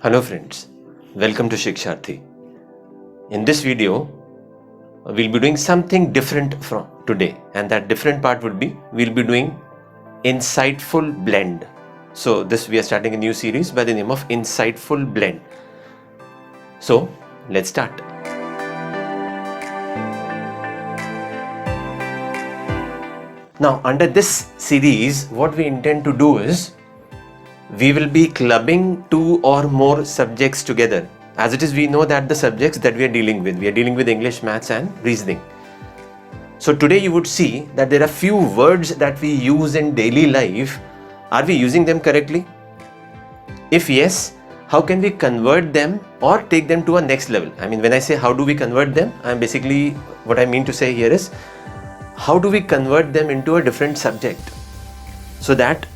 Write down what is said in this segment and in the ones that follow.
Hello friends, welcome to Shiksharthi. In this video, we'll be doing something different from today, and that different part would be we'll be doing insightful blend. So we are starting a new series by the name of Insightful Blend. So let's start. Now under this series, what we intend to do is we will be clubbing two or more subjects together. As it is, we know that the subjects that we are dealing with English, maths and reasoning. So today you would see that there are few words that we use in daily life. Are we using them correctly? If yes, how can we convert them or take them to a next level? I mean, when I say how do we convert them, what I mean to say here is how do we convert them into a different subject? So that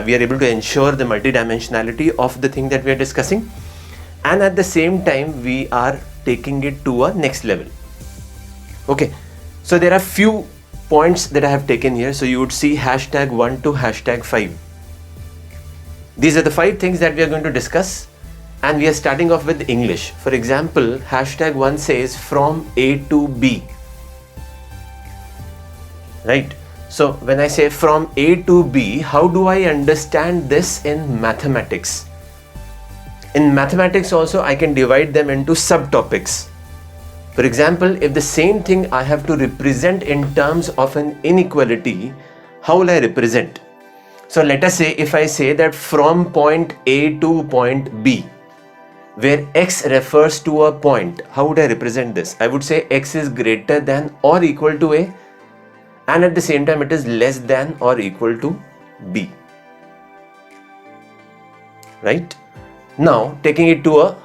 we are able to ensure the multidimensionality of the thing that we are discussing, and at the same time we are taking it to a next level. Okay, so there are few points that I have taken here. So you would see #1 to #5. These are the 5 things that we are going to discuss, and we are starting off with English. For example, #1 says from A to B, right? So when I say from A to B, how do I understand this in mathematics? In mathematics also, I can divide them into subtopics. For example, if the same thing I have to represent in terms of an inequality, how will I represent? So let us say if I say that from point A to point B, where x refers to a point, how would I represent this? I would say x is greater than or equal to A, and at the same time it is less than or equal to B. Right? Now, taking it to a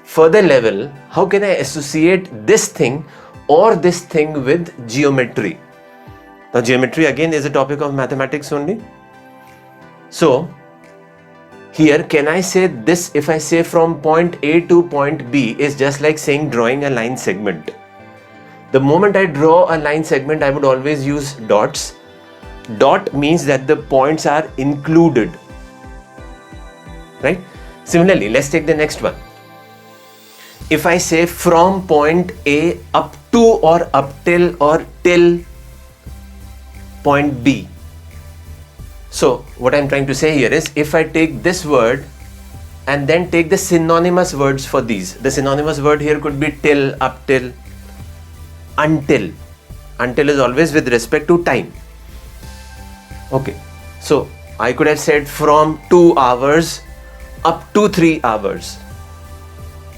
further level, how can I associate this thing or this thing with geometry? Now, geometry again is a topic of mathematics only. So, here can I say this? If I say from point A to point B is just like saying drawing a line segment. The moment I draw a line segment, I would always use dots. Dot means that the points are included, right? Similarly, let's take the next one. If I say from point A up to or up till or till point B. So what I'm trying to say here is if I take this word and then take the synonymous words for these. The synonymous word here could be till, up till, until. Until is always with respect to time. Okay, so I could have said from 2 hours up to 3 hours,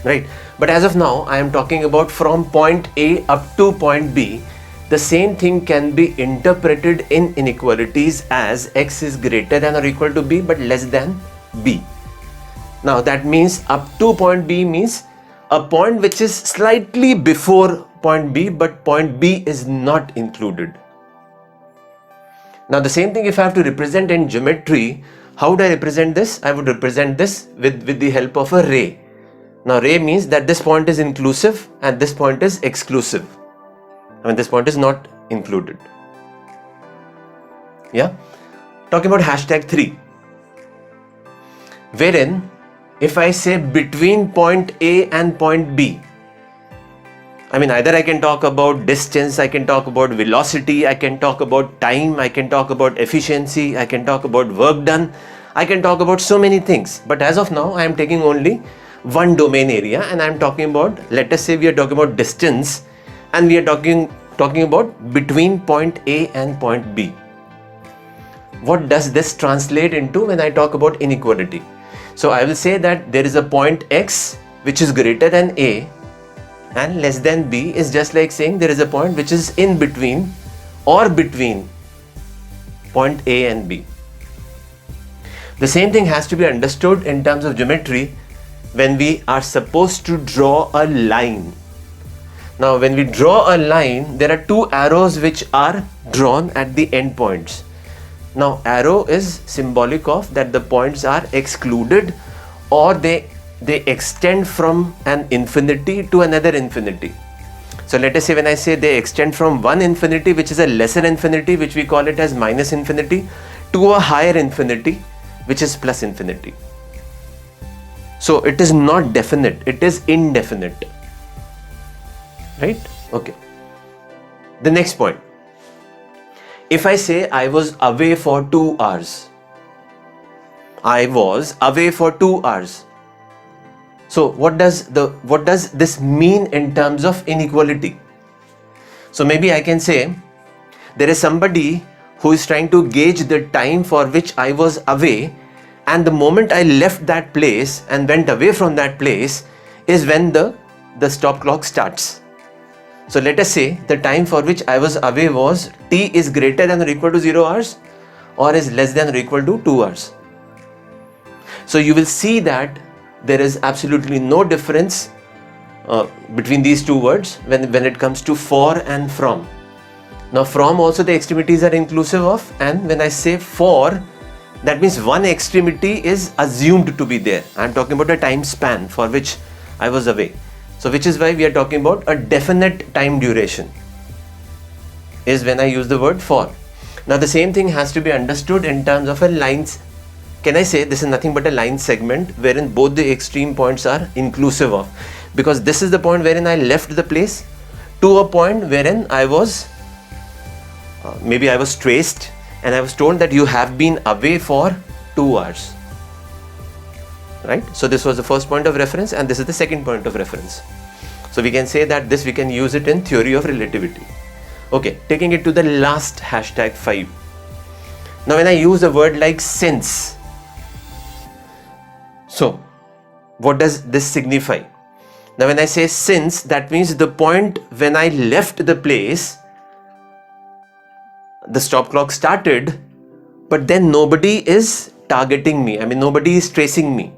right? But as of now, I am talking about from point A up to point B. The same thing can be interpreted in inequalities as x is greater than or equal to B but less than B. Now that means up to point B means a point which is slightly before point B, but point B is not included. Now the same thing if I have to represent in geometry, how would I represent this? I would represent this with the help of a ray. Now ray means that this point is inclusive and this point is exclusive. I mean this point is not included. Yeah? Talking about #3, wherein if I say between point A and point B, I mean either I can talk about distance, I can talk about velocity, I can talk about time, I can talk about efficiency, I can talk about work done, I can talk about so many things. But as of now, I am taking only one domain area and I am talking about, let us say we are talking about distance and we are talking about between point A and point B. What does this translate into when I talk about inequality? So I will say that there is a point X which is greater than A and less than B is just like saying there is a point which is in between or between point A and B. The same thing has to be understood in terms of geometry when we are supposed to draw a line. Now when we draw a line, there are 2 arrows which are drawn at the end points. Now arrow is symbolic of that the points are excluded or they extend from an infinity to another infinity. So let us say when I say they extend from one infinity, which is a lesser infinity, which we call it as minus infinity, to a higher infinity, which is plus infinity. So it is not definite, it is indefinite. Right? Okay. The next point. If I say I was away for 2 hours. I was away for 2 hours. So what does this mean in terms of inequality? So maybe I can say there is somebody who is trying to gauge the time for which I was away, and the moment I left that place and went away from that place is when the stop clock starts. So let us say the time for which I was away was t is greater than or equal to 0 hours or is less than or equal to 2 hours. So you will see that there is absolutely no difference between these two words when it comes to for and from. Now from also the extremities are inclusive of, and when I say for, that means one extremity is assumed to be there. I am talking about a time span for which I was away. So which is why we are talking about a definite time duration is when I use the word for. Now the same thing has to be understood in terms of a lines. Can I say this is nothing but a line segment wherein both the extreme points are inclusive of, because this is the point wherein I left the place to a point wherein I was maybe I was traced and I was told that you have been away for 2 hours. Right? So this was the first point of reference and this is the second point of reference. So we can say that this we can use it in theory of relativity. Okay, taking it to the last hashtag 5. Now when I use a word like since, so what does this signify? Now when I say since, that means the point when I left the place, the stop clock started, but then nobody is targeting me. I mean, nobody is tracing me.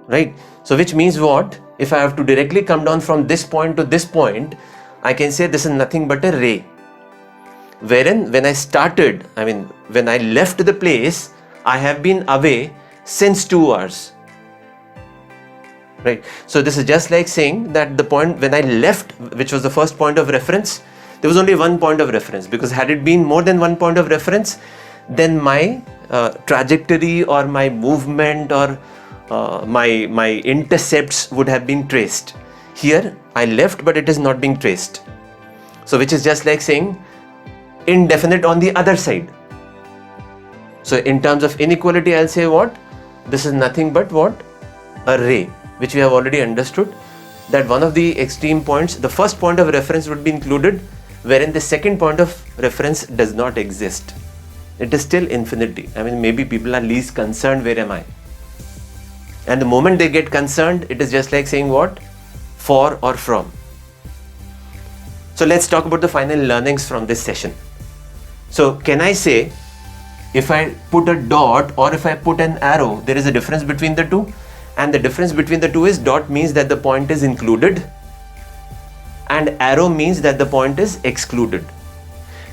Right? So which means what? If I have to directly come down from this point to this point, I can say this is nothing but a ray. Wherein when I started, I mean, when I left the place, I have been away since 2 hours. Right? So this is just like saying that the point when I left, which was the first point of reference, there was only one point of reference, because had it been more than one point of reference, then my trajectory or my movement or my intercepts would have been traced. Here I left, but it is not being traced. So which is just like saying indefinite on the other side. So in terms of inequality, I'll say what? This is nothing but what? A ray, which we have already understood that one of the extreme points, the first point of reference would be included, wherein the second point of reference does not exist. It is still infinity. I mean, maybe people are least concerned, where am I? And the moment they get concerned, it is just like saying what? For or from. So let's talk about the final learnings from this session. So can I say, if I put a dot or if I put an arrow, there is a difference between the two? And the difference between the two is dot means that the point is included and arrow means that the point is excluded.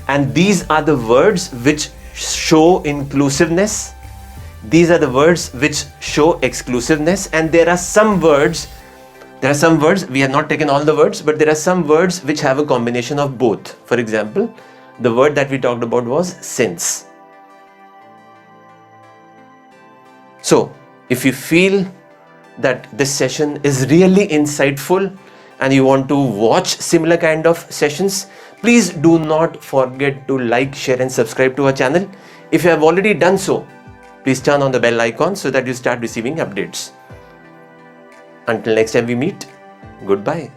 And these are the words which show inclusiveness. These are the words which show exclusiveness, and there are some words, we have not taken all the words, but there are some words which have a combination of both. For example, the word that we talked about was since. So, if you feel that this session is really insightful and you want to watch similar kind of sessions, please do not forget to like, share and subscribe to our channel. If you have already done so, please turn on the bell icon so that you start receiving updates. Until next time we meet, goodbye.